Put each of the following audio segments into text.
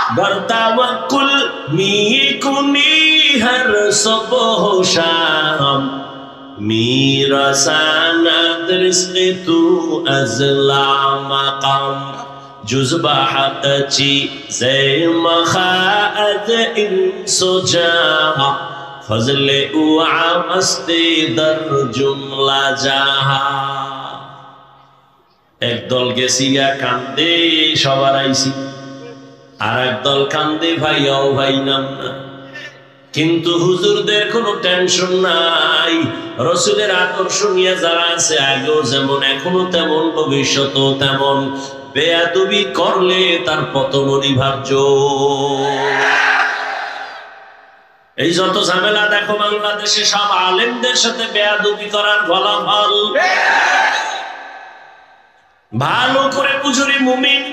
बरतावक्कुल मी कुनी हर सुबह शाम मेरा सनद रिज़्क़ तू अज़ला मकाम जुज़बा हक़ची ज़े मख़ाअत इंसो जहाँ फज़ले उआ मस्ते दर जुमला जहाँ। एक दल गेसिया कांदे सबार आइसी আর একদল কান্দে ভাইয়াও ভাই নাম না, কিন্তু হুজুরদের কোনো টেনশন নাই। রসুলের আকর্ষণীয় যারা আছে আগেও যেমন এখনো তেমন ভবিষ্যতেও তেমন, বেয়াদবি করলে তার পতন অনিবার্য। এই যত ঝামেলা দেখো বাংলাদেশে সব আলেমদের সাথে বেয়াদবি করার ফলাফল। ভালো করে বুঝুরি মুমিন,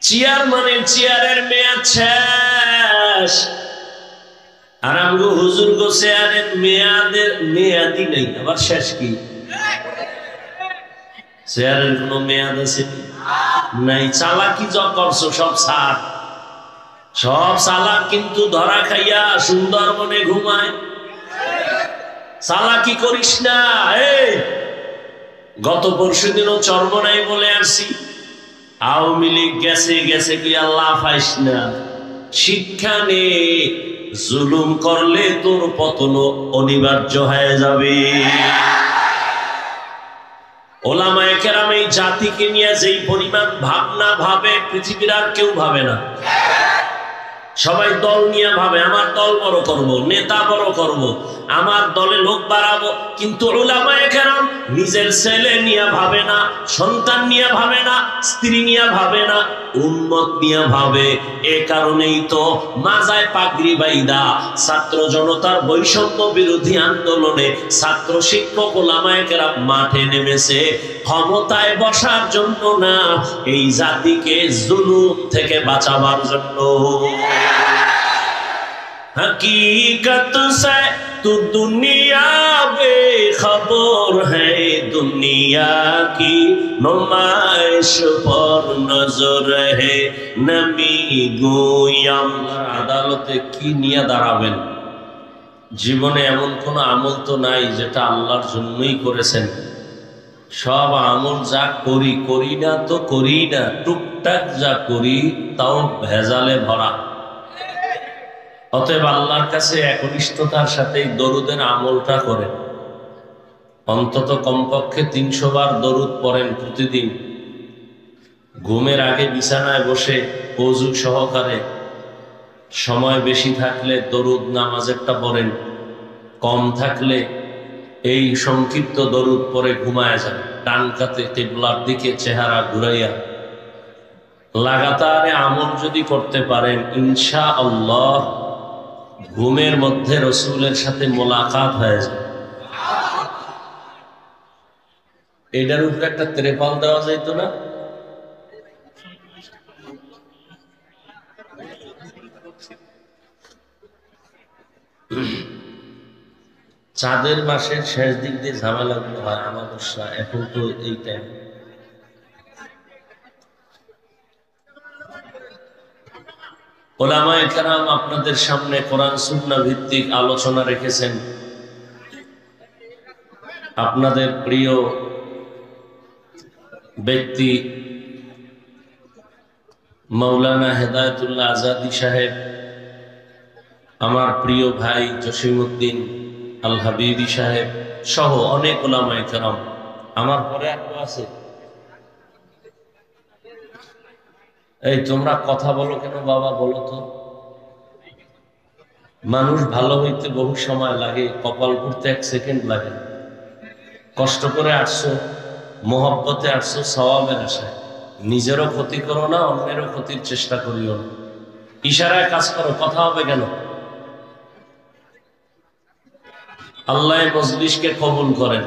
চেয়ারম্যানের চেয়ারের মেয়াদ শেষ, আর আমগো হুজুর গো চেয়ারের মেয়াদই নেই, আবার শেষ কি? চেয়ারের কোনো মেয়াদ আছে নাই? চালাকি যা করছো সব সার, সব চালাক কিন্তু ধরা খাইয়া সুন্দরবনে ঘুমায়। চালাকি করিস না। এই গত পরশুদিনও চরমনাই বলে আসছি, আওয়ামী লীগ গেছে গেছে কি আল্লাহ পাইস না। শিক্ষা নে, জুলুম করলে তোর পতন অনিবার্য হয়ে যাবে। ওলামায়ে কেরাম এই জাতিকে নিয়ে যেই পরিমাণ ভাবনা ভাবে পৃথিবীর আর কেউ ভাবে না। সবাই দল নিয়ে ভাবে, আমার দল বড় করব, নেতা বড় করব, আমার দলে লোক বাড়াবো, কিন্তু উলামায়ে কেরাম নিজের ছেলে নিয়ে ভাবে না, সন্তান নিয়ে ভাবে না, স্ত্রী নিয়ে ভাবে না, উম্মত নিয়ে ভাবে। এ কারণেই তো মাজায় পাগড়ি বাইদা ছাত্র জনতার বৈষম্য বিরোধী আন্দোলনে ছাত্র শিক্ষক উলামায়ে কেরাম মাঠে নেমেছে, ক্ষমতায় বসার জন্য না, এই জাতিকে জুলুম থেকে বাঁচাবার জন্য। हकीकत से तू दुनिया बेखबर है, दुनिया की नुमाइश पर नजर है नबी गोयाम। আদালতে কি নিয়ে দাঁড়াবেন? জীবনে এমন কোন আমল তো নাই যেটা আল্লাহর জন্যই করেছেন। সব আমল যা করি করি না তো করি না, টুকটাক যা করি তাও ভেজালে ভরা। অতএব আল্লাহর কাছে একনিষ্ঠতার সাথে দরুদের আমলটা করেন। অন্তত কমপক্ষে 300 বার দরুদ পড়েন প্রতিদিন। ঘুমের আগে বিছানায় বসে ওযু সহকারে, সময় বেশি থাকলে দরুদ নামাজেরটা পড়েন, কম থাকলে এই সংক্ষিপ্ত দরুদ পড়ে ঘুমায় যান। ডান কাতে কিবলার দিকে চেহারা ঘুরাইয়া লাগাতারে আমল যদি করতে পারেন, ইনশাআল্লাহ ঘুমের মধ্যে রসুলের সাথে মোলাকাত হয়ে যায়। এটার উপরে একটা ত্রেপাল দেওয়া যাইত না? চাঁদের মাসের শেষ দিক দিয়ে ঝামেলাগুলো হয়, আমাবস্যা, এখন তো এই টাইম। উলামায়ে কেরাম আপনাদের সামনে কোরআন সুন্নাহ ভিত্তিক আলোচনা রেখেছেন। আপনাদের প্রিয় ব্যক্তি মাওলানা হেদায়েতুল্লাহ আজাদী সাহেব, আমার প্রিয় ভাই জসিমউদ্দিন আল হাবিবি সাহেব সহ অনেক উলামায়ে কেরাম, আমার পরে আরো আছে। এই তোমরা কথা বলো কেন বাবা, বলো তো? মানুষ ভালো হইতে বহু সময় লাগে, কপাল পুড়তে 1 সেকেন্ড লাগে। কষ্ট করে আসছো, মোহব্বতে আসছো, সওয়াবের আশায়। নিজেরও ক্ষতি করো না, অন্যেরও ক্ষতির চেষ্টা করিও না। ইশারায় কাজ করো, কথা হবে কেন? আল্লাহ মজলিসকে কবুল করেন।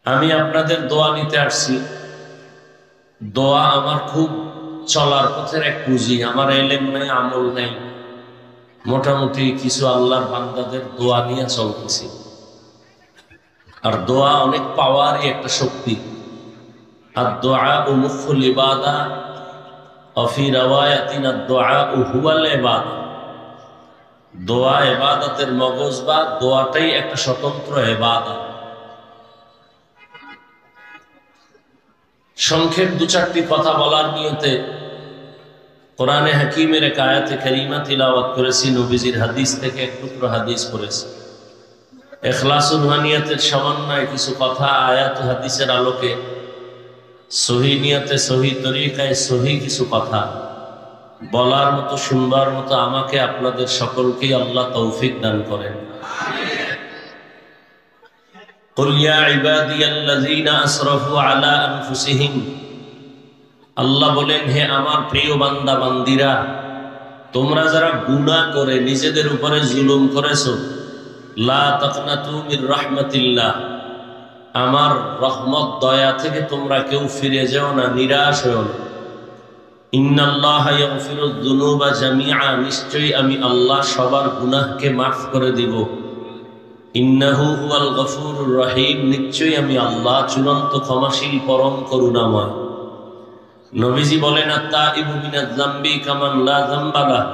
আমি আপনাদের দোয়া নিতে আসছি। দোয়া আমার খুব চলার পথের এক পুঁজি। আমার ইলম নাই, আমল নাই, মোটামুটি কিছু আল্লাহর বান্দাদের দোয়া নিয়ে চলতেছি। আর দোয়া অনেক পাওয়ারই একটা শক্তি। আর দোয়া মুখুল ইবাদা, অফি রাওয়ায়াতিন আদ-দুআউ হুয়াল ইবাদা, দোয়া ইবাদতের মগজ বা দোয়াটাই একটা স্বতন্ত্র ইবাদত। সংক্ষেপ দু চারটি কথা বলার নিয়তে কোরআনে হাকিমের এক আয়াতে কারিমা তিলাওয়াত করেছি, নবীজির হাদিস থেকে এক টুকরো হাদিস পড়েছি। ইখলাসুল নিয়তের সমন্বয়ে কিছু কথা আয়াত ও হাদিসের আলোকে সহি নিয়তে সহি তরিকায় সহি কিছু কথা বলার মতো শুনবার মতো আমাকে আপনাদের সকলকেই আল্লাহ তৌফিক দান করেন। কুল ইয়া ইবাদিয়াল্লাযীনা আসরাফু আলা আনফুসিহিম, আল্লাহ বলেন হে আমার প্রিয় বান্দা বান্দিরা, তোমরা যারা গুনাহ করে নিজেদের উপরে জুলুম করেছো, লা তাকনাতু মির রাহমাতিল্লাহ, আমার রহমত দয়া থেকে তোমরা কেউ ফিরে যেও না, নিরাশ হও না। ইন্নাল্লাহা ইয়াগফিরুয যুনুবা জামিআ, নিশ্চয়ই আমি আল্লাহ সবার গুনাহকে মাফ করে দিব। ইন্নাহু হুয়াল গফুরুর রহিম, নিশ্চয়ই আমি আল্লাহ চূড়ান্ত ক্ষমাশীল পরম করুণাময়। নবীজি বলেন আত-তাইবু মিনাজ যামবি কামান লা যামবা লাহ,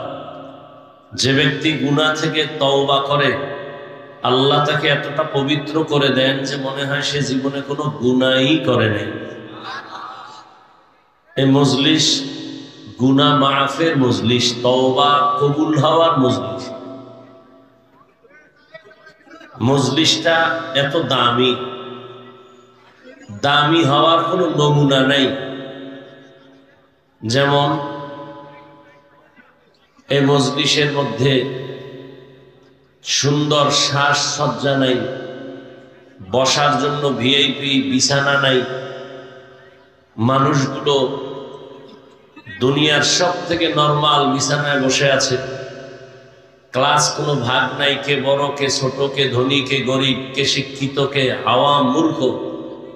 যে ব্যক্তি গুনাহ থেকে তওবা করে আল্লাহ তাকে এতটা পবিত্র করে দেন যে মনে হয় সে জীবনে কোনো গুনাহই করে নাই। এই মজলিস গুনাহ মাফের মজলিস, তওবা কবুল হওয়ার মজলিস। মজলিসটা এত দামি, দামি হওয়ার কোনো নমুনা নাই। যেমন এই মজলিসের মধ্যে সুন্দর সাজসজ্জা নাই, বসার জন্য ভিআইপি বিছানা নাই, মানুষগুলো দুনিয়ার সব থেকে নরমাল বিছানায় বসে আছে, ক্লাস কোনো ভাগ নাই, কে বড় কে ছোট, কে ধনী কে গরিব, কে শিক্ষিত কে আওয়াম মূর্খ,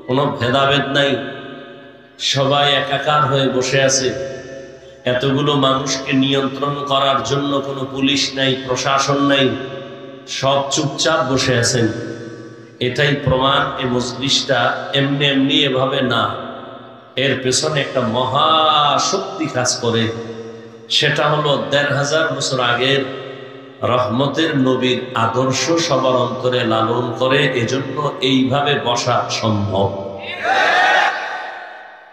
কোনো ভেদাভেদ নাই, সবাই একাকার হয়ে বসে আছে। এতগুলো মানুষকে নিয়ন্ত্রণ করার জন্য কোনো পুলিশ নাই, প্রশাসন নাই, সব চুপচাপ বসে আছেন। এটাই প্রমাণ এই মজলিসটা এমনি এমনি এভাবে না, এর পেছনে একটা মহাশক্তি কাজ করে। সেটা হলো ১৫০০ বছর আগের রহমতের নবীর আদর্শ সবার অন্তরে লালন করে, এজন্য এইভাবে বসা সম্ভব।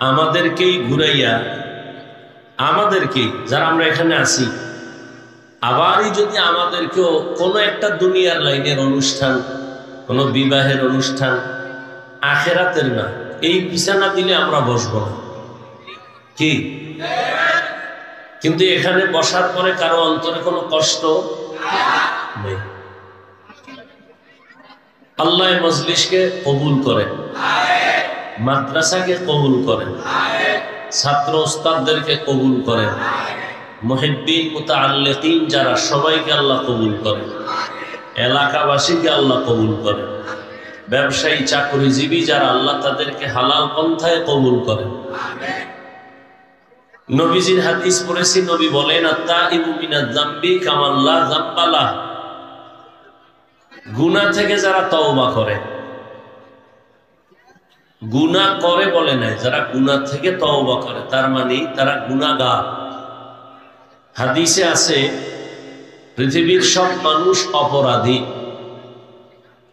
আমাদেরকেই ঘুরাইয়া, আমাদেরকেই যারা আমরা এখানে আছি, আবারই যদি আমাদেরকেও কোনো একটা দুনিয়ার লাইনের অনুষ্ঠান, কোনো বিবাহের অনুষ্ঠান, আখেরাতের না, এই বিছানা দিলে আমরা বসবো না কি? কিন্তু এখানে বসার পরে কারো অন্তরে কোনো কষ্ট নেই। আল্লাহ মজলিসকে কবুল করেন, মাদ্রাসাকে কবুল করেন, ছাত্র ওস্তাদদেরকে কবুল করেন, মুহিব্বিন মুতাআল্লিকিন যারা সবাইকে আল্লাহ কবুল করেন, এলাকাবাসীকে আল্লাহ কবুল করেন, ব্যবসায়ী চাকরিজীবী যারা আল্লাহ তাদেরকে হালাল পন্থায় কবুল করেন। নবীজির হাদিস পড়েছি, নবী বলেন আত-তাইবু মিনাজ যামবি কামান লা যামবা লাহ, গুনাহ থেকে যারা তওবা করে, গুনাহ করে বলে নাই, যারা গুনাহ থেকে তওবা করে তার মানে তারা গুনাহগার। হাদিসে আছে পৃথিবীর সব মানুষ অপরাধী,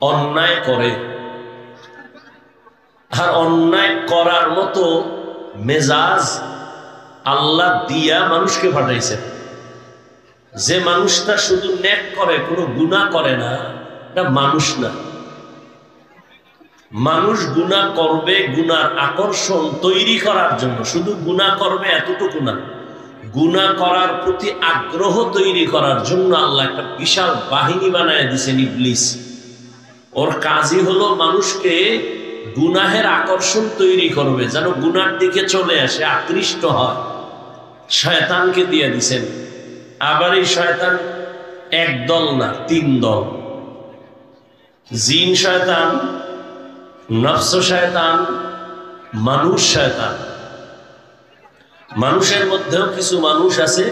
অন্যায় করে, আর অন্যায় করার মতো মেজাজ আল্লাহ দিয়া মানুষকে পাঠাইছেন। যে মানুষটা শুধু নেক করে, কোনো গুনাহ করে না, এটা মানুষ না। মানুষ গুনাহ করবে গুনার আকর্ষণ তৈরি করার জন্য, শুধু গুনাহ করবে এতটুকু না, গুনাহ করার প্রতি আগ্রহ তৈরি করার জন্য আল্লাহ একটা বিশাল বাহিনী বানায় দিয়েছেন, ইবলিস। ওর কাজই হলো মানুষকে গুনাহের আকর্ষণ তৈরি করবে, যেন গুনার দিকে চলে আসে, আকৃষ্ট হয়। শয়তানকে দিয়ে দিছেন। আবার এই শয়তান এক দল না, ৩ দল। জিন শয়তান, নফস শয়তান, মানুষ শয়তান। মানুষের মধ্যেও কিছু মানুষ আছে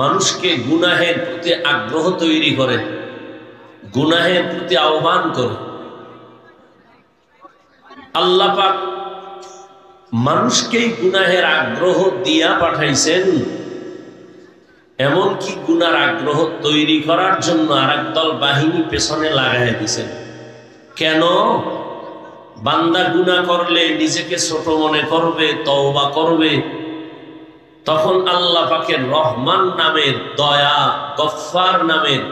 মানুষকে গুনাহের প্রতি আগ্রহ তৈরি করে, গুনাহের প্রতি আহ্বান করে। আল্লাহ পাক মানুষকেই গুনাহের আগ্রহ দিয়া পাঠাইছেন, এমনকি গুনার আগ্রহ তৈরি করার জন্য আরেক দল বাহিনী পেছনে লাগাই দিছেন। কেন? বান্দা গুনাহ করলে নিজেকে ছোট মনে করবে, তওবা করবে, তখন আল্লাহ পাকের রহমান নামের, দয়া গফফার নামের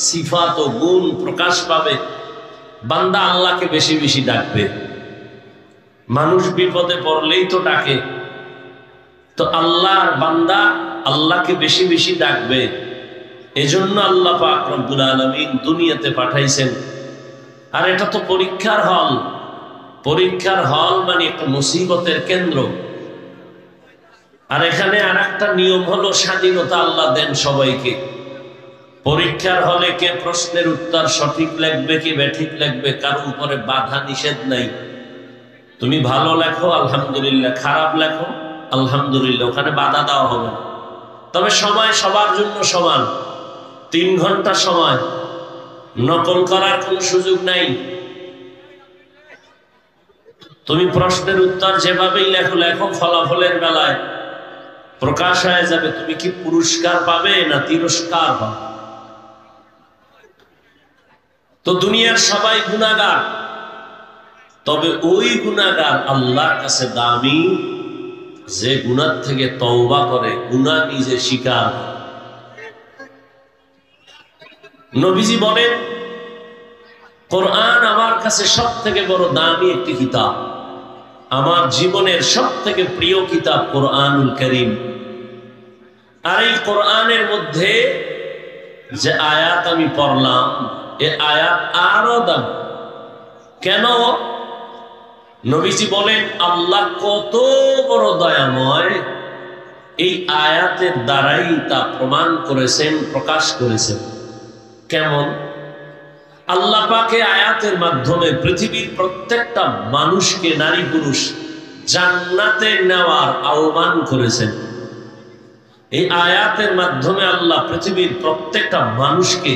সিফাত ও গুণ প্রকাশ পাবে। বান্দা আল্লাহকে বেশি বেশি ডাকবে। মানুষ বিপদে পড়লেই তো ডাকে, তো আল্লাহর বান্দা আল্লাহকে বেশি বেশি ডাকবে। এজন্য আল্লাহ পাক রব্বুল আলামিন দুনিয়াতে পাঠাইছেন। আর এটা তো পরীক্ষার হল। পরীক্ষার হল মানে একটা মুসিবতের কেন্দ্র। আর এখানে আর একটা নিয়ম হলো, স্বাধীনতা আল্লাহ দেন সবাইকে। পরীক্ষার হলে কে প্রশ্নের উত্তর সঠিক লিখবে কি ব্যাঠিক লিখবে, কারো উপরে বাধা নিষেধ নাই। তুমি ভালো লেখো আলহামদুলিল্লাহ, খারাপ লেখো আলহামদুলিল্লাহ, ওখানে বাধা দেওয়া হবে না। তবে সময় সবার জন্য সমান, 3 ঘন্টা সময়, নকল করার কোনো সুযোগ নাই। তুমি প্রশ্নের উত্তর যেভাবেই লেখো লেখো, ফলাফলের বেলায় প্রকাশ হয়ে যাবে তুমি কি পুরস্কার পাবে না তিরস্কার পাবে। তো দুনিয়ার সবাই গুনাহগার, তবে ওই গুনাহগার আল্লাহর কাছে দামি যে গুনাহ থেকে তওবা করে, গুনাহ নিজে স্বীকার। নবীজি বলেন, কোরআন আমার কাছে সবথেকে বড় দামি একটি কিতাব। আমার জীবনের সবথেকে প্রিয় কিতাব কোরআনুল কারীম। আর এই কোরআনের মধ্যে যে আয়াত আমি পড়লাম, এ আয়াত আরো দাম। কেন? নবীজি বলেন আল্লাহ কত বড় দয়াময়, এই আয়াতের দ্বারাই তা প্রমাণ করেছেন, প্রকাশ করেছেন। কেমন? আল্লাহ পাকে আয়াতের মাধ্যমে পৃথিবীর প্রত্যেকটা মানুষকে, নারী পুরুষ, জান্নাতে নেওয়ার আহ্বান করেছেন। এই আয়াতের মাধ্যমে আল্লাহ পৃথিবীর প্রত্যেকটা মানুষকে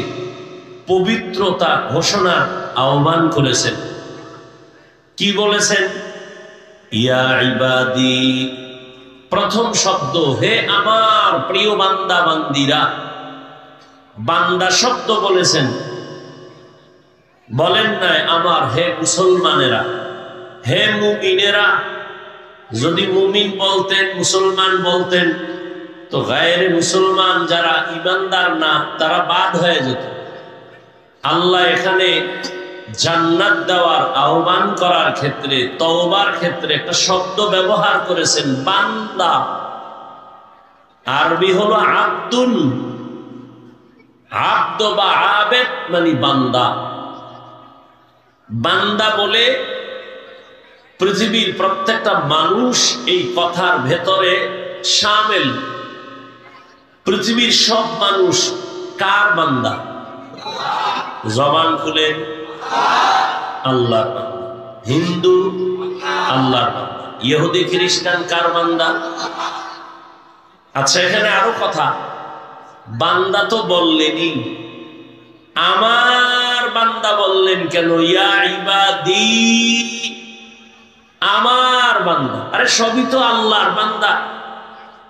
পবিত্রতা ঘোষণার আহ্বান করেছেন। কি বলেছেন? ইয়া ইবাদি, প্রথম শব্দ হে আমার প্রিয় বান্দা বান্দিরা। বান্দা শব্দ বলেছেন, বলেন নাই আমার হে মুসলমানেরা, হে মুমিনেরা। যদি মুমিন বলতেন, মুসলমান বলতেন, তো গায়রে মুসলমান যারা ইমানদার না তারা বাদ হয়ে যেত। আল্লাহ এখানে জান্নাত দেওয়ার আহ্বান করার ক্ষেত্রে, তওবার ক্ষেত্রে একটা শব্দ ব্যবহার করেছেন, বান্দা। আরবি হলো আব্দুন। আব্দ বা আবেদ মানে বান্দা। বান্দা বলে পৃথিবীর প্রত্যেকটা মানুষ এই কথার ভেতরে শামিল। পৃথিবীর সব মানুষ কার বান্দা? জবান খুলে আল্লাহর বান্দা। হিন্দু আল্লাহর বান্দা, ইহুদি খ্রিস্টান কার বান্দা? আচ্ছা, এখানে আরো কথা। বান্দা তো বললেনই, আমার বান্দা বললেন কেন? ইয়া ইবাদি, আমার বান্দা। আরে সবই তো আল্লাহর বান্দা,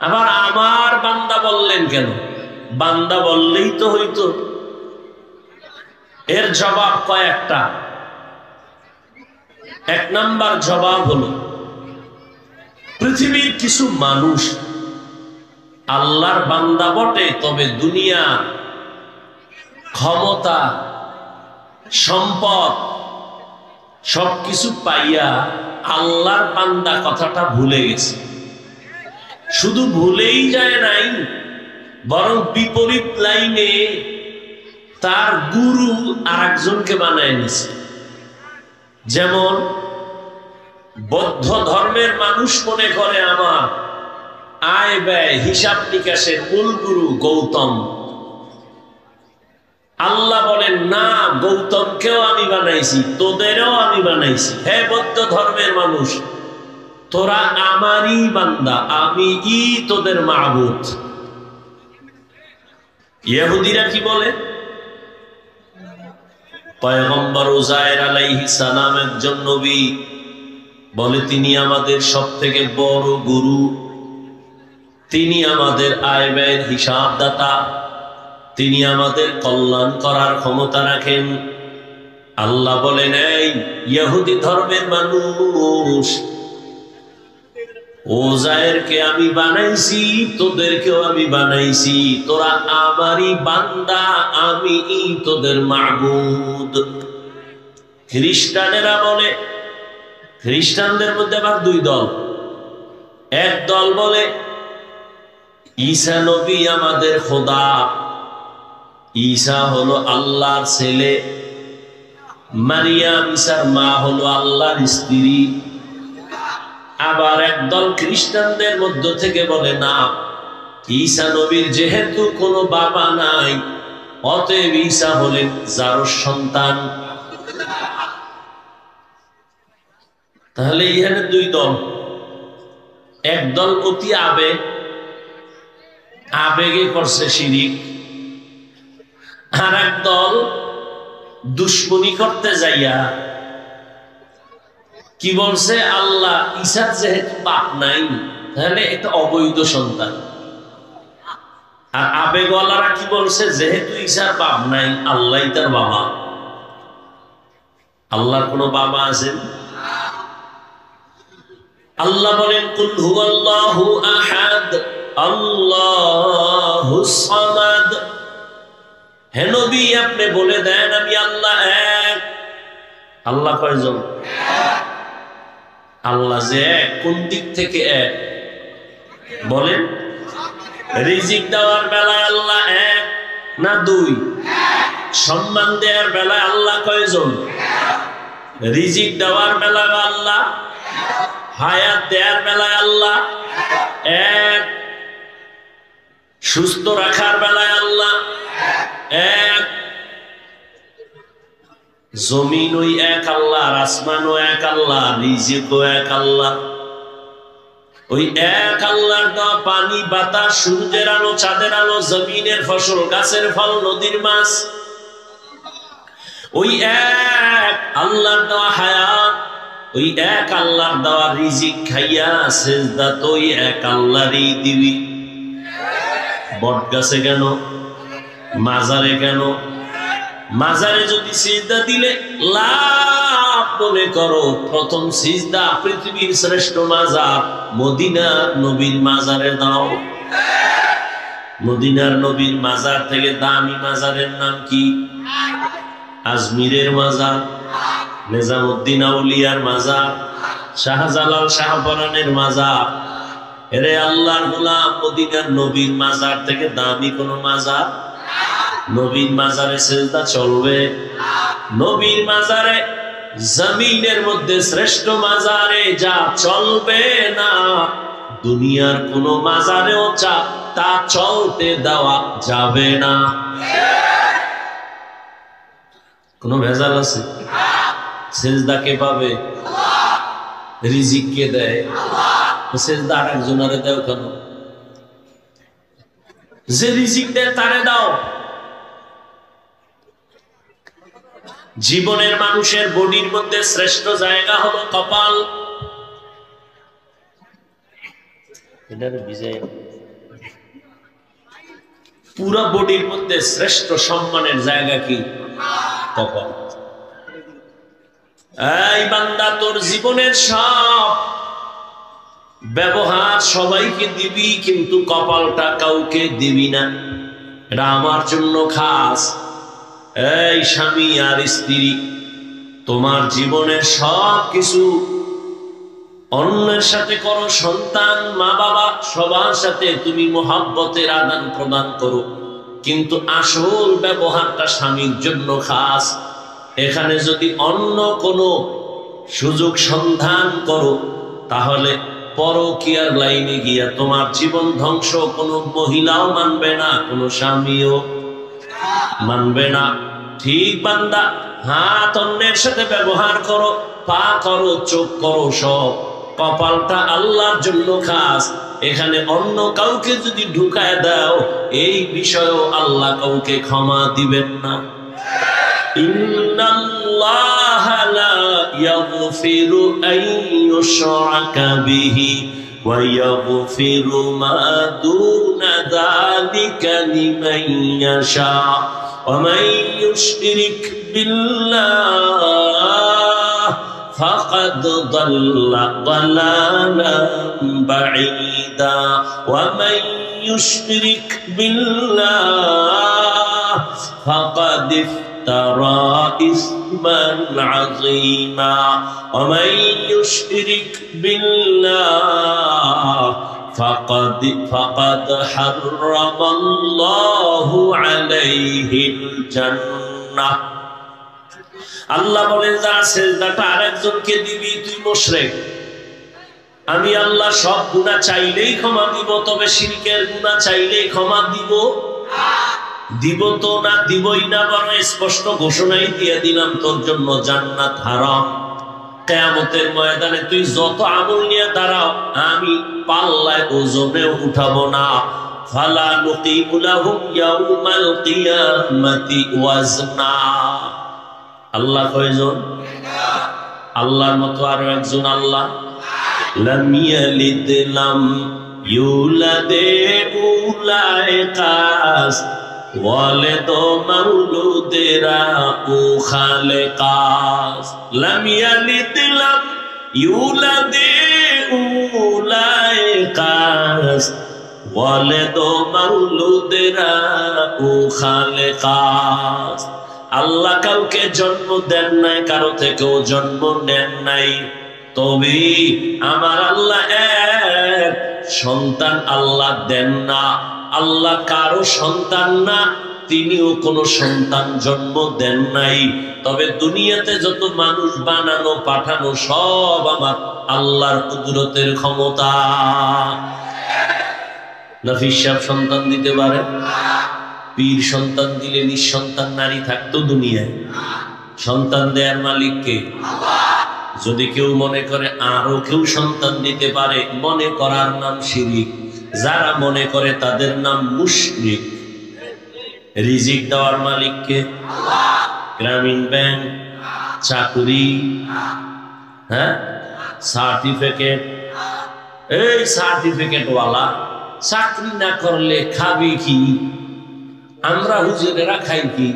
আবার আমার বান্দা বললেন কেন? বান্দা বললেই তো হইতো। এর জবাব কয়েকটা। 1 নাম্বার জবাব হলো, পৃথিবীর কিছু মানুষ আল্লাহর বান্দা বটে, তবে দুনিয়া, ক্ষমতা, সম্পদ সবকিছু পাইয়া আল্লাহর বান্দা কথাটা ভুলে গেছে। শুধু ভুলেই যায় নাই, বরং বিপরীত লাইনে তার গুরু আরেকজনকে বানায় নিছে। যেমন বৌদ্ধ ধর্মের মানুষ মনে করে আমার আয় ব্যয় হিসাব নিকাশের মূল গুরু গৌতম। আল্লাহ বলেন না, গৌতমকেও আমি বানাইছি, তোদেরও আমি বানাইছি। হে বৌদ্ধ ধর্মের মানুষ, তোরা আমারই বান্দা, আমি তোদের মাবুদ। ইহুদিরা কি বলে? পয়গম্বর উজায়ের আলাইহিস সালাম একজন নবী, বলে তিনি আমাদের সবথেকে বড় গুরু, তিনি আমাদের আয় ব্যয়ের হিসাবদাতা, তিনি আমাদের কল্যাণ করার ক্ষমতা রাখেন। আল্লাহ বলেন, এই ইহুদি ধর্মের মানুষ, ওজায়েরকে আমি বানাইছি, তোদেরকেও আমি বানাইছি, তোরা আমারই বান্দা, আমি তোদের মাবুদ। খ্রিস্টানেরা বলে, খ্রিস্টানদের মধ্যে আবার দুই দল। এক দল বলে ঈসা নবী আমাদের খোদা, ঈসা হলো আল্লাহর ছেলে, মারিয়াম ঈসার মা হলো আল্লাহর স্ত্রী। আবার একদল খ্রিস্টানদের মধ্য থেকে বলে, না, ঈসা নবীর যেহেতু কোনো বাবা নাই, অতএব ঈসা হলেন যারস সন্তান। তাহলে এখানে দুই দল। এক দল অতি আবেগে করছে শিরিক, আর এক দল দুশ্মনী করতে যাইয়া কি বলছে, আল্লাহ ঈসার যেহেতু বাপ নাই, তাহলে এটা অবৈধ সন্তান। আর আবেগওয়ালারা কি বলছে, যেহেতু ঈসার বাপ নাই, আল্লাহ তার বাবা। আল্লাহর কোনো বাবা আছেন? আল্লাহ বলেন, কুল হুয়াল্লাহু আহাদ আল্লাহুস সামাদ। হে নবী, আপনি বলে দেন আমি আল্লাহ এক। আল্লাহ কয়জন? আল্লাহ যে এক, কোন দিক থেকে এক বলেন? রিজিক দেওয়ার বেলায় আল্লাহ এক না দুই? সম্মান দেওয়ার বেলায় আল্লাহ কয়জন? রিজিক দেওয়ার বেলায় আল্লাহ, হায়াত দেওয়ার বেলায় আল্লাহ এক, সুস্থ রাখার বেলায় আল্লাহ এক। জমিন ওই এক আল্লাহ, আসমানও এক আল্লাহ, রিজিকও এক আল্লাহ। ওই এক আল্লাহর দেওয়া পানি, বাতাস, সূর্যের আলো, চাঁদের আলো, জমিনের ফসল, গাছের ফল, নদীর মাছ, ওই এক আল্লাহর দেওয়া হায়াত, ওই এক আল্লাহর দেওয়া রিজিক খাইয়া সেজদা তো ওই এক আল্লাহরই দিবি। বট গাছে কেন? মাজারে কেন? মাজারে যদি সিজদা দিলে লাভ মনে করো, প্রথম সিজদা পৃথিবীর শ্রেষ্ঠ মাজার মদিনার নবীর মাজারে দাও। মদিনার নবীর মাজার থেকে দামি মাজারের নাম কি? আজমিরের মাজার, নিজামুদ্দিন আউলিয়ার মাজার, শাহজালাল শাহপরানের মাজার। এরে আল্লাহর গোলাম, মদিনার নবীর মাজার থেকে দামি কোন মাজার? নবীর মাজারে সেজদা চলবে? নবীর মাজারে, জমিনের মধ্যে শ্রেষ্ঠ মাজারে যা চলবে না, দুনিয়ার কোন মাজারেও তা চলতে দেওয়া যাবে না। কোন ভেজাল আছে? সেজদা কে পাবে? রিজিক কে দেয়? সেজদা আর একজনের দেও কেন? যে রিজিক দেয় তারে দাও। জীবনের মানুষের বডির মধ্যে শ্রেষ্ঠ জায়গা হলো কপাল। পুরো বডির মধ্যে শ্রেষ্ঠ সম্মানের জায়গা কি? কপাল। এই বান্দা, তোর জীবনের সব ব্যবহার সবাইকে দিবি, কিন্তু কপালটা কাউকে দিবি না। এটা আমার জন্য খাস। এই স্বামী আর স্ত্রী, তোমার জীবনের সব কিছু অন্যের সাথে করো, সন্তান, মা বাবা, সবার সাথে তুমি মহব্বতের আদান প্রদান করো, কিন্তু আসল ব্যবহারটা স্বামীর জন্য খাস। এখানে যদি অন্য কোনো সুযোগ সন্ধান করো, তাহলে পরকীয়ার লাইনে গিয়া তোমার জীবন ধ্বংস। কোনো মহিলাও মানবে না, কোনো স্বামীও মানবে না। ঠিক বান্দা, হাত অন্যের সাথে ব্যবহার করো, পা করো, চোখ করো, সব কপালটা আল্লাহর জন্য খাস। এখানে অন্য কাউকে যদি ঢুকায় দাও, এই বিষয়েও আল্লাহ কাউকে ক্ষমা দিবেন না। ইন্নাল্লাহ ইন্নাল্লাহা লা ইয়াগফিরু আন ইউশরাকা বিহি ওয়া ইয়াগফিরু মা দুনা যালিকা লিমান ইয়াশা ওয়া মান ইউশরিক বিল্লাহ ফাকাদ দাল্লা দালালান বাঈদা ওয়া মান ইউশরিক বিল্লাহ ফাকাদ افترى إثما عظيما ومن يشرك بالله فقد حرم الله عليه الجنة আল্লাহ বলেন যারা সিজদাটা আরেকজনকে দিবি তুই মুশরিক। আমি আল্লাহ সব গুনাহ চাইলেই ক্ষমা দিব, তবে শিরকের গুনাহ চাইলেই ক্ষমা দিব দিব তো না, দিবই না, বরং স্পষ্ট ঘোষণাই দিয়ে দিলাম তোর জন্য জান্নাত হারাম। কিয়ামতের ময়দানে তুই যত আমল নিয়ে দাঁড়াও আমি পাল্লায় ওজনে উঠাবো না। ফালা নুকিমু লাহুম ইয়াউমাল কিয়ামাতি ওয়াজনা। আল্লাহ কয়জন? আল্লাহর মতো আরো একজন আল্লাহ। লাম ইয়ালিদ লাম ইউলাদ উলাইকাস ওয়ালিদ মাউলুদেরা ও খালেকাস। লাম ইয়ালিদ লাম ইউলাদ উলাইকাস ওয়ালিদ মাউলুদেরা ও খালেকাস। আল্লাহ কাউকে জন্ম দেন নাই, কারো থেকেও জন্ম নেন নাই, তবে আমার আল্লাহ এক সন্তান আল্লাহ দেন না। আল্লাহ কারো সন্তান না, তিনিও কোনো সন্তান জন্ম দেন নাই। তবে দুনিয়াতে যত মানুষ বানানো পাঠানো সব আমার আল্লাহর কুদরতের ক্ষমতা। নাফিস সাহেব সন্তান দিতে পারে? পীর সন্তান দিলে নিঃসন্তান নারী থাকতো দুনিয়ায়? সন্তান দেয়ার মালিক কে? যদি কেউ মনে করে আরো কেউ সন্তান দিতে পারে, মনে করার নাম শিরিক। যারা মনে করে তাদের নাম মুশরিক। রিজিক দেওয়ার মালিক কে? গ্রামীণ ব্যাংক, চাকুরি, হ্যাঁ, সার্টিফিকেট। এই সার্টিফিকেট ওয়ালা চাকরি না করলে খাবি কি? আমরা হুজুরেরা খাই কি?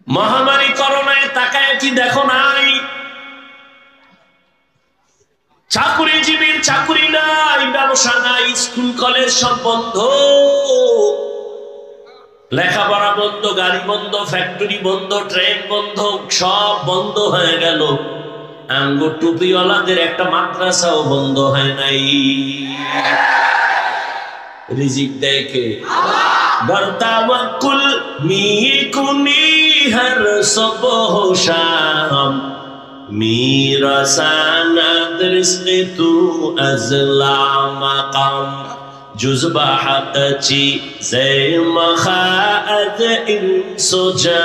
মহামারী করোনায় তাকায় কি দেখো নাই? চাকুরিজীবীর চাকুরি নাই, ব্যবসা নাই, স্কুল কলেজ সব বন্ধ, লেখাপড়া বন্ধ, গাড়ি বন্ধ, ফ্যাক্টরি বন্ধ, ট্রেন বন্ধ, সব বন্ধ হয়ে গেল। আঙ্গু টুপিওয়ালাদের একটা মাদ্রাসাও বন্ধ হয় নাই। রিজিক দেয় কে? বরতাওয়াক্কুল মিকুনি হর সুবহ শাম মিরাসানাত রিজক তু আজলা মাকাম জুজবা হাতচি জাইমাখাত ইনসুজা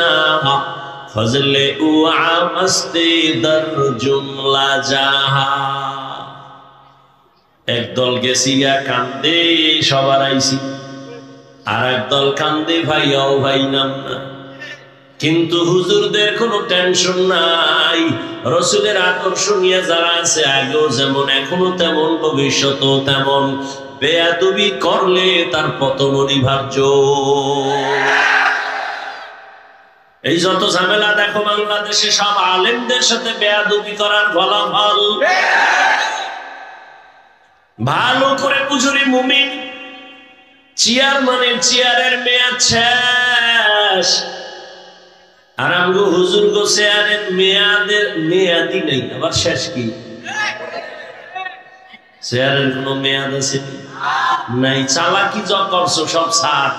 ফজলে উআ মস্তি দর জুমলা জাহা। একদল গেছিয়া কান্দে সবার আইছি, আর একদল কান্দে ভাইয়াও ভাই নাম না। কিন্তু হুজুরদের কোনো টেনশন নাই। রসুলের আদর্শ নিয়ে যারা আছে, আগেও যেমন এখনো তেমন, ভবিষ্যতেও তেমন। বেয়াদবি করলে তার পতন অনিবার্য। এই যত ঝামেলা দেখো বাংলাদেশে, সব আলেমদের সাথে বেয়াদবি করার ফলাফল। ভালো করে বুঝুরি মুমিন, চেয়ারম্যানের চেয়ারের মেয়াদ শেষ, আর আমগো হুজুর গো চেয়ারের মেয়াদই নেই। আবার শেষ কি? চেয়ারের কোনো মেয়াদ আছে নাই। চালাকি যা করছো সব সার,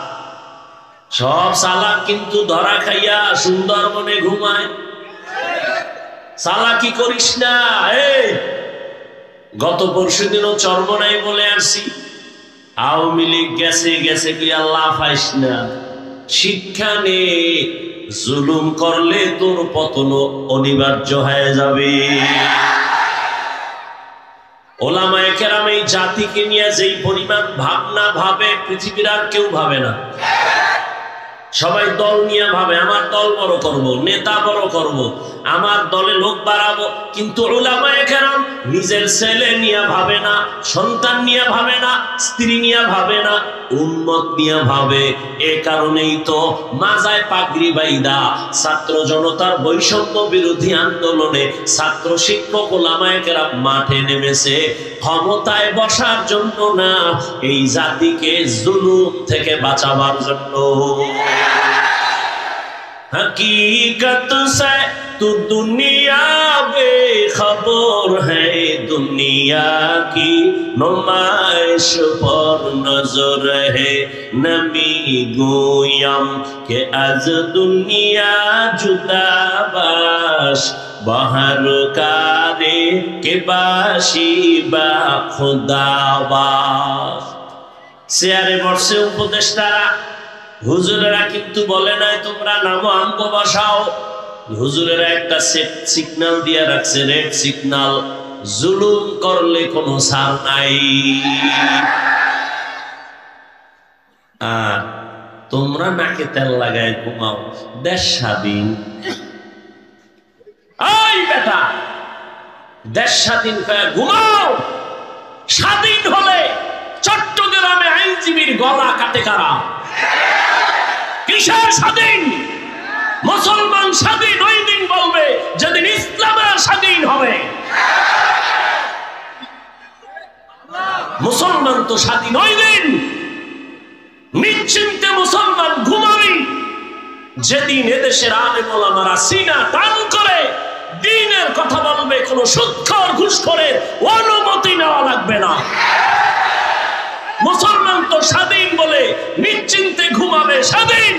সব চালাক কিন্তু ধরা খাইয়া সুন্দরবনে ঘুমায়। চালাকি করিস না। গত পরশুদিনও চরমনাই বলে আসছি, আওয়ামী লীগ গেছে গেছে কি আল্লাহ পাইস না। শিক্ষা নে, জুলুম করলে তোর পতন অনিবার্য হয়ে যাবে। ওলামায়ে কেরাম এই জাতিকে নিয়ে যেই পরিমাণ ভাবনা ভাবে, পৃথিবীর আর কেউ ভাবে না। সবাই দল নিয়ে ভাবে আমার দল বড় করব, নেতা বড় করব, আমার দলে লোক বাড়াবো। কিন্তু উলামায়ে কেরাম নিজের ছেলে নিয়ে ভাবে না, সন্তান নিয়ে ভাবে না, স্ত্রী নিয়ে ভাবে না, উম্মত নিয়ে ভাবে। এ কারণেই তো মাজায় পাগড়ি বাইদা ছাত্র জনতার বৈষম্য বিরোধী আন্দোলনে ছাত্র শিক্ষক উলামায়ে কেরাম মাঠে নেমেছে, ক্ষমতায় বসার জন্য না, এই জাতিকে জুলুম থেকে বাঁচাবার জন্য। हकीकत से तू दुनिया बेखबर है, दुनिया की नुमाइश पर नजर है, नमी गोयम के आज दुनिया जुदा बाश, बाहर कारे के बाशी बा खुदाबाश। চেয়ারে বসে উপদেষ্টারা, হুজুরেরা কিন্তু বলে নাই তোমরা নামো আমগো বসাও। হুজুরেরা একটা সিগন্যাল দিয়ে রাখছে, রেড সিগন্যাল, জুলুম করলে কোনো ছাড় নাই। আর তোমরা নাকে তেল লাগায় ঘুমাও, দেশ স্বাধীন। এই বেটা, দেশ স্বাধীন হয়ে ঘুমাও। স্বাধীন হলে চট্টগ্রামে আইনজীবীর গলা কাটে কারা? কিসের স্বাধীন? মুসলমান স্বাধীন ওই দিন বলবে যেদিন ইসলামের স্বাধীন হবে। মুসলমান তো স্বাধীন ওই দিন, নিশ্চিন্তে মুসলমান ঘুমাবি যেদিন এদেশের আলেম ওলামারা সিনা টান করে দ্বীনের কথা বলবে, কোন সুদখোর ঘুষখোরের অনুমতি নেওয়া লাগবে না। মুসলমান তো স্বাধীন বলে নিশ্চিন্তে ঘুমাবে স্বাধীন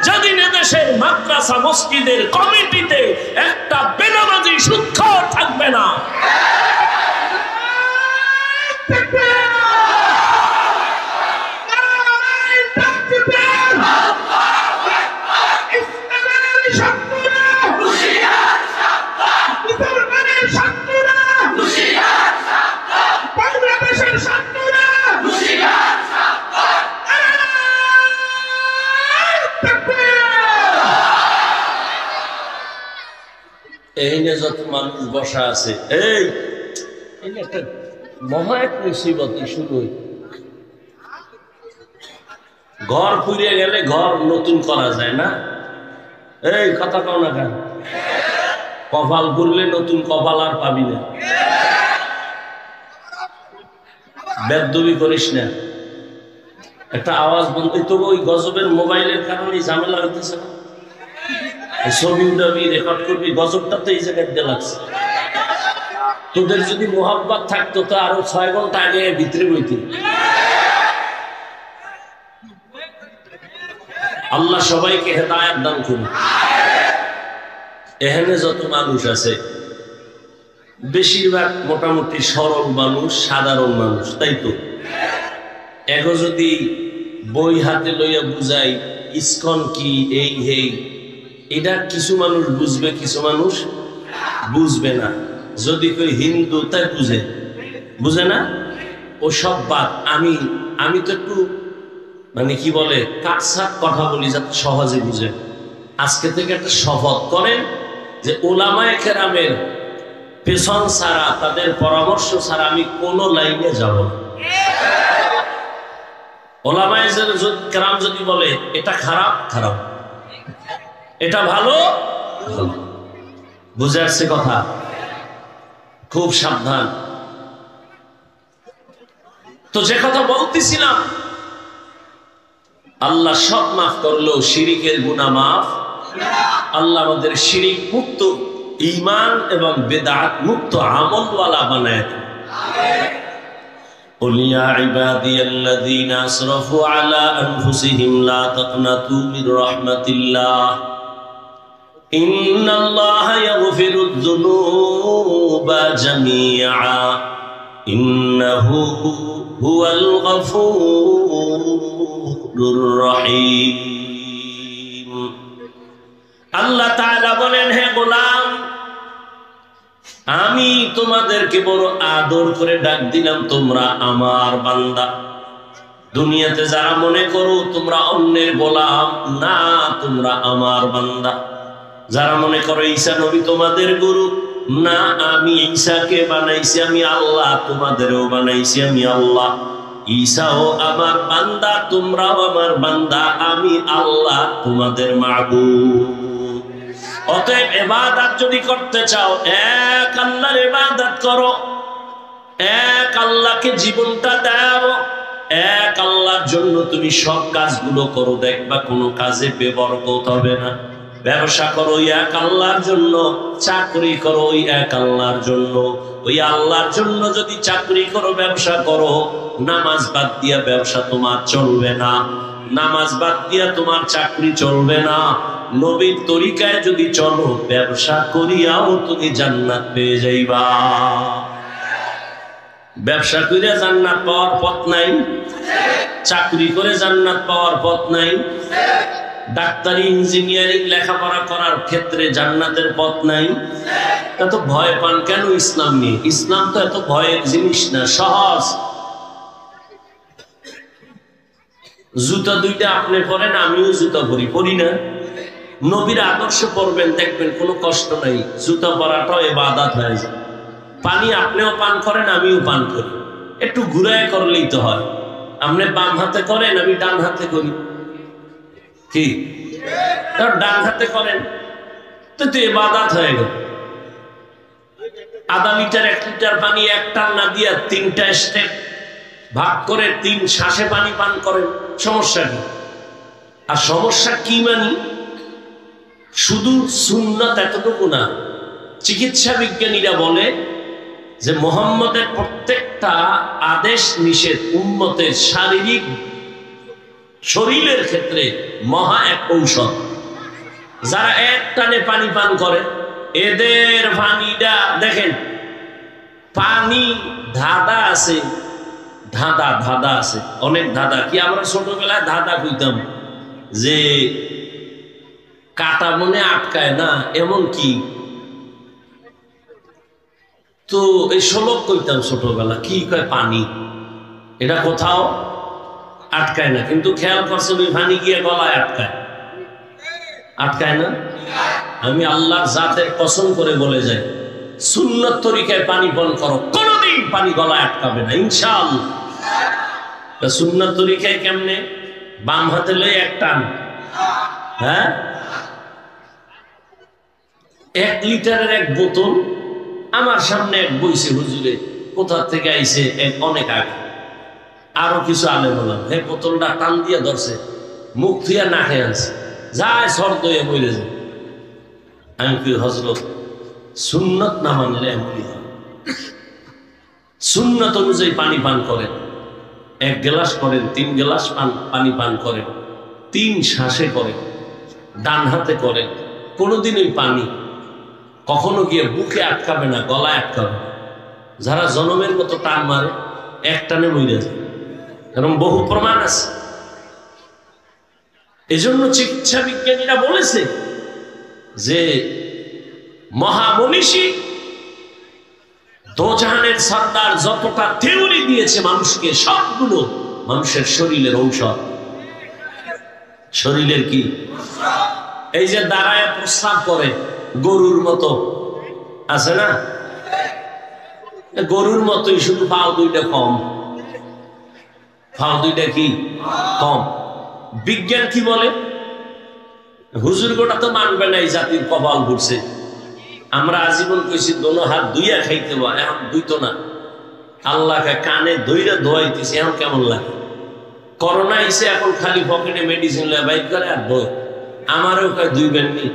যেদিন এদেশের মাদ্রাসা মসজিদের কমিটিতে একটা বেনামাজি সুদখোর থাকবে না। এইনে যত মানুষ বসা আছে, এই একটা মহা এক মুসিবত শুরু। ঘর পুড়িয়ে গেলে ঘর নতুন করা যায় না? এই কথা কও না কেন? কপাল পুড়লে নতুন কপাল আর পাবি না। বেদবি করিস না। একটা আওয়াজ বলতে তো ওই গজবের মোবাইলের কারণে ঝামেলা হইতেছে না? ছবি উঠাবি, রেকর্ড করবি, গজবটা তো এই জায়গায় দিয়ে লাগছে। তোদের যদি মোহাব্বত থাকতো তো আরো 6 ঘন্টা আগে ভিতরে বইতে। আল্লাহ সবাইকে হেদায়েত দান করুন। এখানে যত মানুষ আছে বেশিরভাগ মোটামুটি সরল মানুষ, সাধারণ মানুষ, তাই তো? এখন যদি বই হাতে লইয়া বুঝাই ইসকন কি, এই হেই, এটা কিছু মানুষ বুঝবে, কিছু মানুষ বুঝবে না। যদি কই হিন্দু, তাই বুঝে না। ও সব বাদ। আমি তো একটু মানে কি বলে কাটসাট কথা বলি যাতে সহজে বুঝে। আজকে থেকে একটা শপথ করেন যে উলামায়ে কেরামের পেছন ছাড়া, তাদের পরামর্শ ছাড়া আমি কোন লাইনে যাব না। উলামায়ে কেরাম যদি বলে এটা খারাপ, খারাপ, এটা ভালো, ভালো। বুঝে আসছে কথা? খুব সাবধান। তো যে কথা বলতেছিলাম, আল্লাহ সব মাফ করলো, শিরিকের গুনাহ মাফ। আল্লাহ আমাদের শিরিক মুক্ত, ঈমান এবং বেদাত মুক্ত আমলওয়ালা বানায় দেন। قل يا عبادي الذين أسرفوا على أنفسهم لا تقنطوا من رحمة الله إن الله يغفر الذنوب جميعا إنه هو الغفور الرحيم। আল্লাহ তাআলা বলেন, হে গোলাম, আমি তোমাদেরকে বড় আদর করে ডাক দিলাম, তোমরা আমার বান্দা। দুনিয়াতে যারা মনে করো তোমরা অন্যের গোলাম, না, তোমরা আমার বান্দা। যারা মনে করো ঈসা নবী তোমাদের গুরু, না, আমি ঈসাকে বানাইছি আমি আল্লাহ, তোমাদেরও বানাইছি আমি আল্লাহ। ঈসাও আমার বান্দা, তোমরাও আমার বান্দা, আমি আল্লাহ তোমাদের মাবুদ। অতএব ইবাদত যদি করতে চাও, এক আল্লাহর ইবাদত করো, এক আল্লাহকে জীবনটা দাও, এক আল্লাহর জন্য তুমি সব কাজগুলো করো, দেখবা কোনো কাজে বেবরকত হবে না। ব্যবসা করো ওই এক আল্লাহর জন্য, চাকরি করো ওই এক আল্লাহর জন্য। ওই আল্লাহর জন্য যদি চাকরি করো, ব্যবসা করো, নামাজ বাদ দিয়া ব্যবসা তোমার চলবে না, নামাজ বাদ দিয়া তোমার চাকরি চলবে না। নবীর তরিকায় যদি চলো, ব্যবসা করিয়াও তুমি জান্নাত পেয়ে যাইবা। ব্যবসা করে জান্নাত পাওয়ার পথ নাই? চাকরি করে জান্নাত পাওয়ার পথ নাই? ডাক্তারি ইঞ্জিনিয়ারিং লেখাপড়া করার ক্ষেত্রে জান্নাতের পথ নাই? এত ভয় পান কেন ইসলাম নিয়ে? ইসলাম তো এত ভয়ের জিনিস না, সহজ। জুতা দুইটা আপনি পরেন, আমিও জুতা পরি না? নবীর আদর্শ পড়বেন, দেখবেন কোনো কষ্ট নাই, জুতা পরাটাও ইবাদত হয়ে যায়। পানি আপনিও পান করেন, আমিও পান করি, একটু ঘুরায় করলেই তো হয়। আপনি বাম হাতে করেন, আমি ডান হাতে করি, কি ডান হাতে করেন তো ইবাদত হয়ে গেল। আধা লিটার 1 লিটার পানি এক টান না দিয়া 3টা স্টেপ ভাগ করে 3 শ্বাসে পানি পান করেন, সমস্যা কি? আর সমস্যা কি মানি? শুধু সুন্নাত এতটুকু না। চিকিৎসা বিজ্ঞানীরা বলে যে মুহাম্মদের প্রত্যেকটা আদেশ নিষেধ উম্মতের শারীরিক শরীরের ক্ষেত্রে মহা এক ঔষধ। যারা এক টানে পানি পান করে, এদের পানিটা দেখেন, পানি ধাঁধা আছে, ধাঁধা আছে, অনেক ধাঁধা। কি আমরা ছোটবেলায় ধাঁধা কইতাম যে কাটা মনে আটকায় না, এমন কি? তো এই শ্লোক কইতাম ছোটবেলা, কি কয় পানি, এটা কোথাও আটকায় না, কিন্তু খেয়াল করছে ওই পানি গিয়ে গলায় আটকায় না? আমি আল্লাহর জাতের কসম করে বলে যাই, সুন্নত তরিকায় পানি পান করো, কোনদিন পানি গলায় আটকাবে না ইনশাআল্লাহ। সুন্নত তরিকায় কেমনে? বাম হাতে লয়ে এক টান, হ্যাঁ, 1 লিটারের এক বোতল আমার সামনে এক বইছে হুজুরে, কোথা থেকে আইছে অনেক আগে, আরো কিছু আলে বললাম, হে বোতলটা টান দিয়ে ধরছে, মুখ থুয়া না খেয়ে আনছে, যায় শর্ত হয়ে বলে যায়। আমি কি হজরত সুন্নত না মানলে এমনই হয়। সুন্নত অনুযায়ী পানি পান করেন, 1 গ্লাস করেন, 3 গ্লাস পানি পান করেন, 3 শ্বাসে করেন, ডান হাতে করেন। কোনোদিন ওই পানি কখনো গিয়ে বুকে আটকাবে না, গলায় আটকাবে না। যারা জনমের মতো টান মারে, এক টানে মরে যায়, এরকম বহু প্রমাণ আছে। এজন্য চিকিৎসা বিজ্ঞানীরা বলেছে যে মহামনীষী দোজাহানের সর্দার যতটা থিওরি দিয়েছে মানুষকে, সবগুলো মানুষের শরীরের ঔষধ। শরীরের কি? এই যে দাঁড়ায় প্রস্রাব করে গরুর মতো, আছে না? গরুর মতোই, শুধু পাও দুইটা কম, পাও দুইটা কি কম। বিজ্ঞান কি বলে? হুজুর গোটা তো মানবে না, এই জাতির কপাল ঘুরছে। আমরা আজীবন কইছি দোনো হাত ধুইয়া খাইতে, এখন ধুইতো না, আল্লাহকে কানে ধইরা ধোয়াইতেছি, এখন কেমন লাগে? করোনা এসে এখন খালি পকেটে মেডিসিন বাইর করে আর ধোয়, আমারও কয় ধুইবেন নি।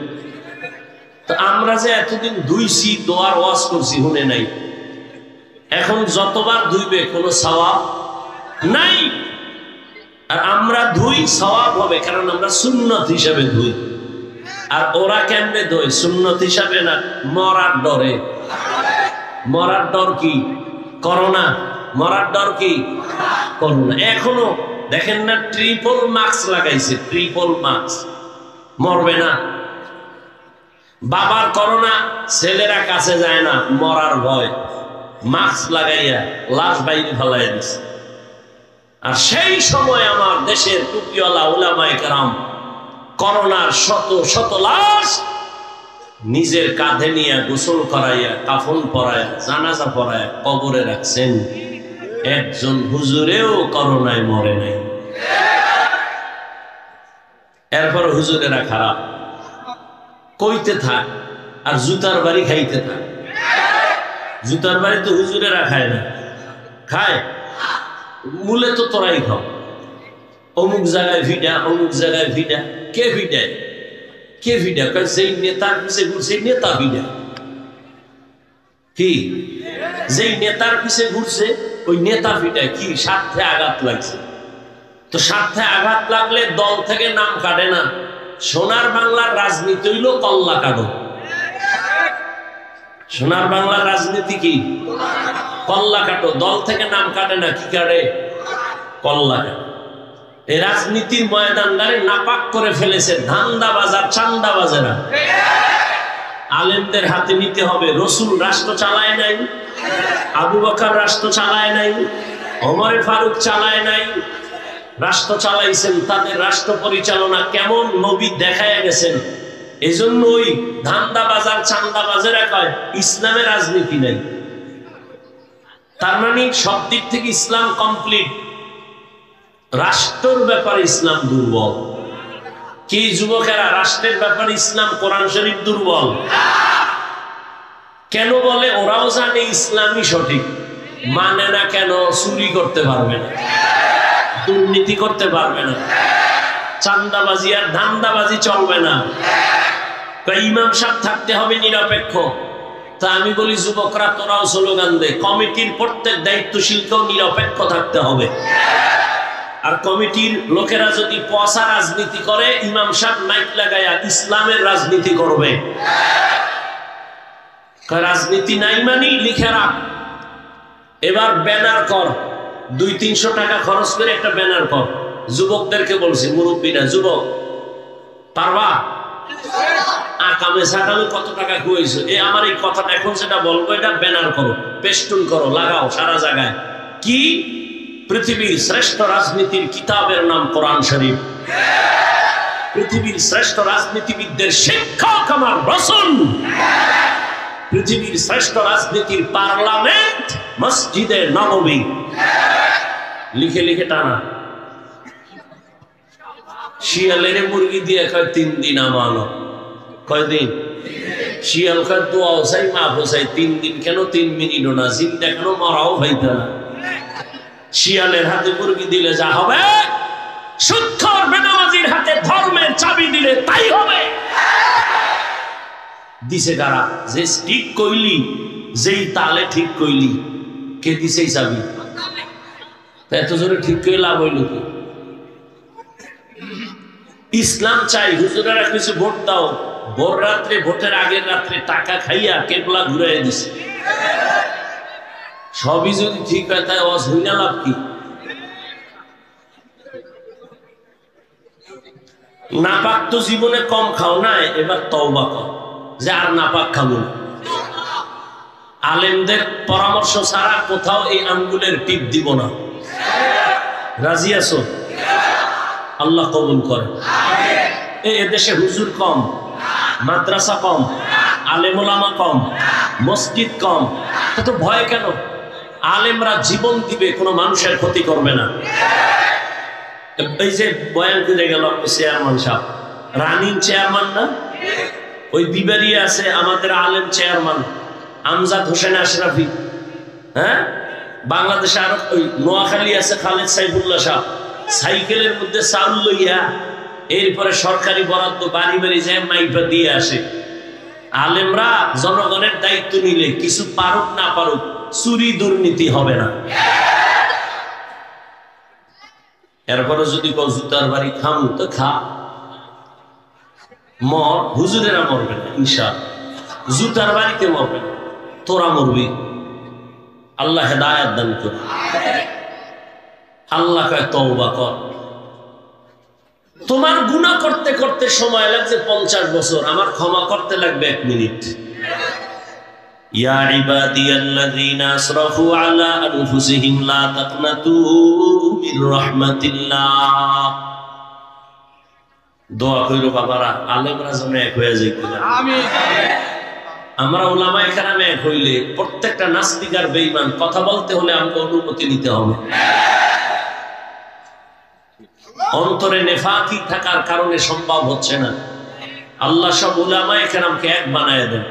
তো আমরা যে এতদিন ধুইছি, দোয়ার ওয়াজ করছি, শুনে নাই, এখন যতবার ধুইবে কোনো সওয়াব নাই। আর আমরা ধুই, সওয়াব হবে, কারণ আমরা সুন্নত হিসাবে ধুই। আর ওরা কেমনে ধোয়? সুন্নত হিসাবে না, মরার ডরে। মরার ডর কি? করোনা। মরার ডর কি? করোনা। এখনো দেখেন না, ট্রিপল মাস্ক লাগাইছে, ট্রিপল মাস্ক, মরবে না। বাবার করোনা, ছেলেরা কাছে যায় না, মরার ভয়, মাস্ক লাগাইয়া লাশ বাইরে ফেলাই দিছে। আর সেই সময় আমার দেশের টুপিওয়ালা উলামায়ে কেরাম করোনার শত শত লাশ নিজের কাঁধে নিয়ে গোসল করাইয়া, কাফন পরাইয়া, জানাজা পরাইয়া কবরে রাখছেন। একজন হুজুরেও করোনায় মরে নাই। এরপর হুজুরেরা খারাপ কইতে থাক আর জুতার বাড়ি খাইতে থাক। জুতার বাড়ি তো হুজুরেরা খায় না, খায় মূলে তো তোরাই খাও। অমুক জায়গায় ভিডা, অমুক জায়গায় ভিডা। কে ভিডায়? কে ভিডা? সেই নেতার পিছে ঘুরছে, নেতা ভিডা। কি যেই নেতার পিছে ঘুরছে ওই নেতা ভিডা? কি স্বার্থে আঘাত লাগছে? তো স্বার্থে আঘাত লাগলে দল থেকে নাম কাটে না। সোনার বাংলার রাজনীতি হইল কল্লা কাটো। সোনার বাংলার রাজনীতি কি? কল্লা কাটো। দল থেকে নাম কাটে না, কি কাটে? কল্লা কাটো। এই রাজনীতির ময়দানদারে নাপাক করে ফেলেছে ধান্দাবাজার, চান্দাবাজেরা। আলেমদের হাতে নিতে হবে। রসুল রাষ্ট্র চালায় নাই, আবু বকর রাষ্ট্র চালায় নাই, ওমর ফারুক চালায় নাই। রাষ্ট্র চালাইছেন, তাদের রাষ্ট্র পরিচালনা কেমন নবী দেখায় গেছেন। এই জন্য ওই ধান্দাবাজার, চান্দাবাজেরা কয় ইসলামের রাজনীতি নাই। তার মানে সব দিক থেকে ইসলাম কমপ্লিট, রাষ্ট্রের ব্যাপারে ইসলাম দুর্বল। কি যুবকেরা, রাষ্ট্রের ব্যাপারে ইসলাম কোরআন শরীফ দুর্বল। কেন বলে? ওরাও জানে ইসলামই সঠিক, মানে না কেন? চুরি করতে পারবে না, দুর্নীতি করতে পারবে না, চান্দাবাজি আর ধান্দাবাজি চলবে না। ইমাম সাহেব থাকতে হবে নিরপেক্ষ। তা আমি বলি যুবকরা তোরাও স্লোগান দে, কমিটির প্রত্যেক দায়িত্বশীলকেও নিরপেক্ষ থাকতে হবে। আর কমিটির লোকেরা যদি পয়সা রাজনীতি করে, ইমাম সাহেব মাইক লাগায়া ইসলামের রাজনীতি করবে। রাজনীতি নাই মানি লিখে রাখ। এবার ব্যানার কর, 200-300 টাকা খরচ করে একটা ব্যানার কর। যুবকদেরকে বলছি, মুরব্বীরা, যুবক পারবা? আকামে সাকামে কত টাকা খুয়েছো, আমার এই কথাটা এখন সেটা বলবো, এটা ব্যানার করো, পেস্টুন করো, লাগাও সারা জায়গায়। কি? পৃথিবীর শ্রেষ্ঠ রাজনীতির কিতাবের নাম কোরআন শরীফ। পৃথিবীর শ্রেষ্ঠ রাজনীতিবিদদের শিক্ষক আমার রাসূল। পৃথিবীর শ্রেষ্ঠ রাজনীতির পার্লামেন্ট মসজিদে নববী। লিখে লিখে টানা। শিয়ালের মুরগি দিয়ে কয় 3 দিন আমানো। কয়দিন? শিয়াল কয় দোয়া চাই, মাফ চাই। 3 দিন কেন? 3 মিনিটও না। জিন্দা কেন? মরাও ভাইতে না। শিয়ালের হাতে মুরগি দিলে যা হবে, সুদখোর বেনামাজির হাতে ধর্মের চাবি দিলে তাই হবে। দিছে কারা? যে ঠিক কইলি, যেই তালে ঠিক কইলি, কে দিছে চাবি? এত জোরে ঠিক কই লাভ হইল কি? ইসলাম চাই। হুজুরেরা কিছু ভোট দাও, ভোর রাত্রে, ভোটের আগের রাত্রে টাকা খাইয়া কেবলা ঘুরাই দিছে। সবই যদি ঠিক হয় তাই ওয়াজ হইনা লাভ কি? নাপাক তো জীবনে কম খাও না, এবার তওবা কর যে আর নাপাক খাবো না। আলেমদের পরামর্শ ছাড়া কোথাও এই আঙ্গুলের টিপ দিব না। রাজি আছো? আল্লাহ কবুল করে। এদেশে হুজুর কম, মাদ্রাসা কম, আলেম ওলামা কম, মসজিদ কম, তো ভয় কেন? আলেমরা জীবন দিবে, কোনো মানুষের ক্ষতি করবে না। এই যে বয়ান করে গেল চেয়ারম্যান সাহেব, রানিং চেয়ারম্যান না, ওই বিবারিয়া আছে আমাদের আলেম চেয়ারম্যান আমজাদ হোসেন আশরাফি। হ্যাঁ, বাংলাদেশে আরো ওই নোয়াখালী আছে খালেদ সাইফুল্লাহ সাহেব, সাইকেলের মধ্যে চাউল লইয়া এরপরে সরকারি বরাদ্দ বাড়ি বাড়ি যায় মাইপা দিয়ে আসে। আলেমরা জনগণের দায়িত্ব নিলে কিছু পারুক না পারুক, চুরি দুর্নীতি হবে না। এরপরে যদি কেউ জুতার বাড়ি খাম তো খা, মর, হুজুরেরা মরবে না ইনশাআল্লাহ। জুতার বাড়িতে মরবে না, তোরা মরবি। আল্লাহ হেদায়েত দান করে। আল্লাহ কয় তওবা কর। তোমার গুনাহ করতে করতে সময় লাগছে 50 বছর, আমার ক্ষমা করতে লাগবে 1 মিনিট। ইয়া ইবাদিয়াল্লাযীনা আসরাফু আলা আনফুসিহিম লা তাকনাতু মির রাহমাতিল্লাহ। দোয়া কইরো বাবারা, আলেমরা যেন এক হয়ে যায়। আমিন। আমরা উলামায়ে কেরাম এক হইলে প্রত্যেকটা নাস্তিক আর বেঈমান কথা বলতে হলে আমাকে অনুমতি নিতে হবে। অন্তরে নেফাকি থাকার কারণে সম্ভব হচ্ছে না। আল্লাহ সব উলামায়ে কেরামকে এক বানায় দেন।